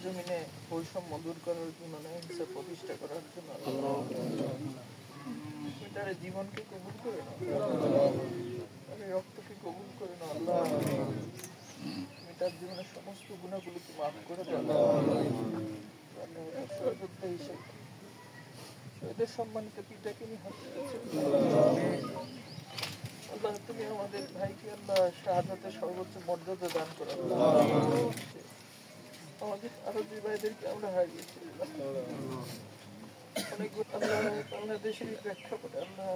জমিনে বৈষম্য দূর করার জন্য, ইনসাফ প্রতিষ্ঠা করার জন্য তার জীবনকে কবুল করে নাও, তার রক্তকে কবুল করে নাও আল্লাহ। তুমি তার জীবনের সমস্ত গুণাগুলোকে মাফ করে দাও হিসেবে। শহীদের সম্মানিত পিতাকে নিয়ে হাতে আল্লাহ, তুমি আমাদের ভাইকে আল্লাহ শাহাদাতের সর্বোচ্চ মর্যাদা দান করো। আমাদের আরো যে ভাইদেরকে আমরা হারিয়েছি অনেক আল্লাহ, বাংলাদেশের প্রেক্ষাপটে আল্লাহ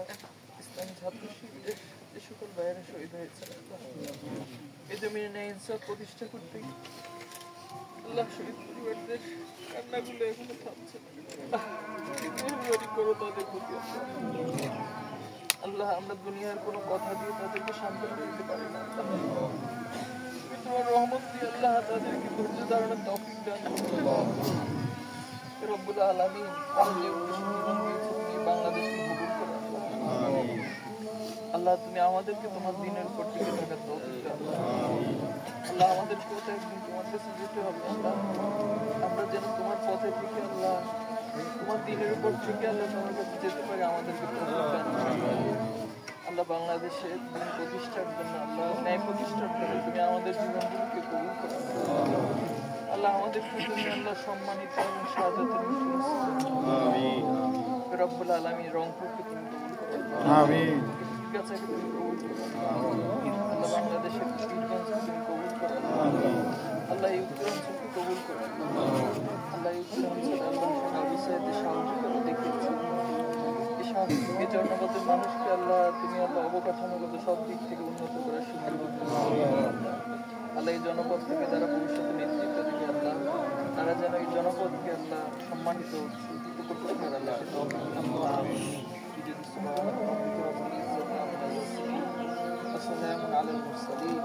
ইসলামী ছাত্র শিবিরের যে সকল ভাইয়েরা শহীদ হয়েছে এই জমিনে ইনসাফ প্রতিষ্ঠা করতে আল্লাহ শহীদ পরিবারদের কান্নাগুলো এখনো থামছে করো তাদের প্রতি আল্লাহ। আমরা দুনিয়ার কোনো কথা দিয়ে তাদেরকে সান্ত্বনা দিতে পারি না, তোমার রহমত দিয়ে আল্লাহ তাদেরকে ধৈর্য ধারণের তৌফিক দান করো রব্বুল আলামিন। বাংলাদেশকে কবুল করো আল্লাহ। তুমি আমাদেরকে তোমার দিনের উপর টিকে থাকার তৌফিক দাও আল্লাহ। আমাদেরকে একদিন তোমার কাছে যেতে হবে আল্লাহ। আমরা যেন তোমার পথে থেকে আল্লাহ, তোমার দিনের উপর থেকে আল্লাহ তোমার কাছে যেতে পারি, আমাদেরকে আল্লাহ। বাংলাদেশের দিন প্রতিষ্ঠার জন্য আল্লাহ, ন্যায় প্রতিষ্ঠার জন্য তুমি আমাদের জীবনগুলোকে কবুল করো আল্লাহ। আমাদের আল্লাহ সম্মানিত এবং শাহাদাতের রব্বুল আলামিন রংপুরকে তুমি কবুল করো, গাছাকে তুমি কবুল করো আল্লাহ। বাংলাদেশের পীরগঞ্জকে তুমি কবুল করো আল্লাহ। এই উত্তরাঞ্চলকে কবুল করো আল্লাহ। এই উত্তরাঞ্চলে আল্লাহ সাহাবিদের সাহসিকতা দেখিয়েছে, এই সাহসিক জনপদের মানুষকে আল্লাহ তুমি আল্লাহ অবকাঠামোগত সব দিক থেকে উন্নত করার সুযোগ আল্লাহ। এই জনপদ থেকে যারা ভবিষ্যতে নেতৃত্ব দিবে আল্লাহ, তারা যেন এই জনপদকে আল্লাহ সম্মানিত করতে পারে আল্লাহ। আসসালামু আলাইকুম মুরসালিন।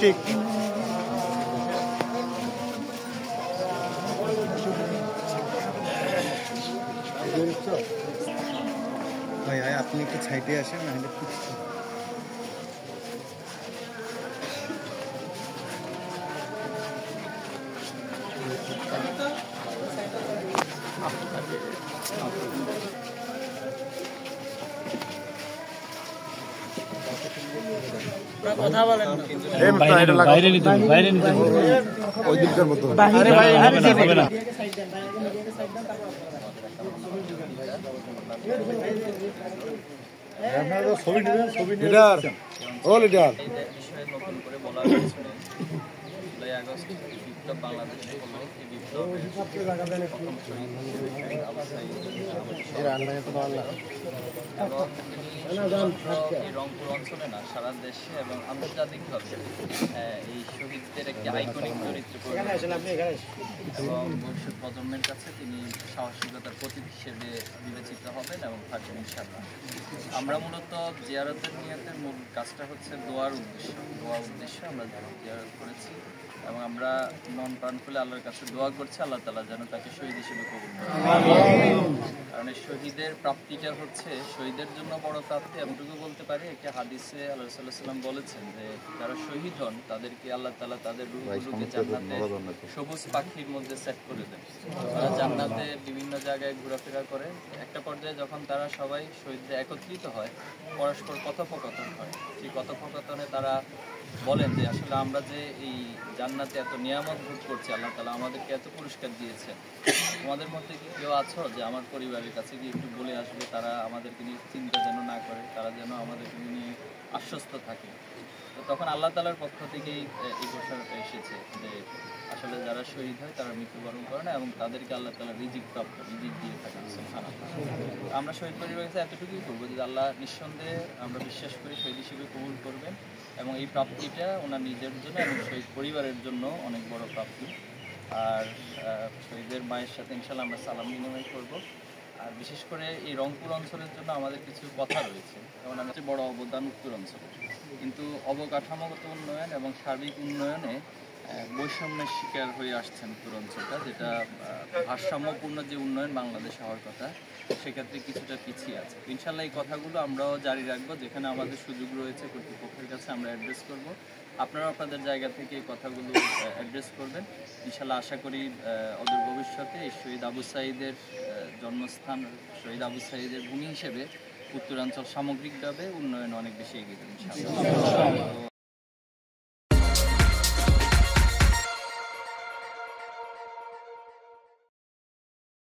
ঠিক ভাই আপনি একটু সাইডে আসেন না হলে কথা বলেন বাইরে নিতে ওই দিকটার মতো লিডার ও লিডার আগস্ট বিপ্লব বাংলাদেশে হলো। এই বিপ্লব এই রংপুর অঞ্চলে না, সারা দেশে এবং আন্তর্জাতিকভাবে এই শহীদদের একটি আইকনিক চরিত্র এবং ভবিষ্যৎ প্রজন্মের কাছে তিনি সাহসিকতার প্রতীক হিসেবে বিবেচিত হবেন এবং থাকবেন ইনশাআল্লাহ। আমরা মূলত জিয়ারতের নিয়তের মূল কাজটা হচ্ছে দোয়ার উদ্দেশ্য আমরা জিয়ারত করেছি এবং আমরা মন প্রাণ খুলে আল্লাহর কাছে দোয়া করছি আল্লাহ তাআলা যেন তাকে শহীদ হিসেবে কবুল করেন। কারণ এই শহীদের প্রাপ্তিটা হচ্ছে শহীদের জন্য বড় প্রাপ্তি। এমনটুকু বলতে পারি, একটা হাদিসে আল্লাহ রাসূল সাল্লাল্লাহু আলাইহি ওয়াসাল্লাম বলেছেন যে যারা শহীদ হন তাদেরকে আল্লাহ তাআলা তাদের রূহগুলোকে জান্নাতে সবুজ পাখির মধ্যে সেট করে দেন। তারা জান্নাতে বিভিন্ন জায়গায় ঘোরাফেরা করে। একটা পর্যায়ে যখন তারা সবাই শহীদরা একত্রিত হয়, পরস্পর কথোপকথন হয়। সেই কথোপকথনে তারা বলেন যে আসলে আমরা যে এই জান্নাতে এত নিয়ামত ভোগ করছি, আল্লাহ তাআলা আমাদেরকে এত পুরস্কার দিয়েছে, তোমাদের মধ্যে কি কেউ আছো যে আমার পরিবারের কাছে গিয়ে একটু বলে আসবে তারা আমাদেরকে নিয়ে চিন্তা যেন না করে, তারা যেন আমাদেরকে নিয়ে আশ্বস্ত থাকে। তো তখন আল্লাহ তাআলার পক্ষ থেকেই এই ঘোষণাটা এসেছে যে আসলে যারা শহীদ হয় তারা মৃত্যুবরণ করে না এবং তাদেরকে আল্লাহ তাআলা রিজিক দিয়ে থাকেন। সুবহানাল্লাহ। আমরা শহীদ পরিবারের কাছে এতটুকুই করবো যে আল্লাহ নিঃসন্দেহে আমরা বিশ্বাস করি শহীদ হিসেবে কবুল করবেন এবং এই প্রাপ্তিটা ওনার নিজের জন্য এবং শহীদ পরিবারের জন্য অনেক বড় প্রাপ্তি। আর শহীদের মায়ের সাথে ইনশাআল্লাহ আমরা সালাম বিনিময় করবো। আর বিশেষ করে এই রংপুর অঞ্চলের জন্য আমাদের কিছু কথা রয়েছে, যেমন আমাদের বড় অবদান উত্তর অঞ্চলে, কিন্তু অবকাঠামোগত উন্নয়ন এবং সার্বিক উন্নয়নে বৈষম্যের শিকার হয়ে আসছেন উত্তর অঞ্চলটা, যেটা ভারসাম্যপূর্ণ যে উন্নয়ন বাংলাদেশে হওয়ার কথা সেক্ষেত্রে কিছুটা পিছিয়ে আছে। ইনশাল্লাহ এই কথাগুলো আমরাও জারি রাখবো, যেখানে আমাদের সুযোগ রয়েছে কর্তৃপক্ষের কাছে আমরা অ্যাড্রেস করব। আপনারাও আপনাদের জায়গা থেকে এই কথাগুলো অ্যাড্রেস করবেন। ইনশাল্লাহ আশা করি অদূর ভবিষ্যতে এই শহীদ আবু সাঈদের জন্মস্থান, শহীদ আবু সাঈদের ভূমি হিসেবে উত্তরাঞ্চল সামগ্রিকভাবে উন্নয়ন অনেক বেশি এগিয়ে যাবে ইনশাআল্লাহ।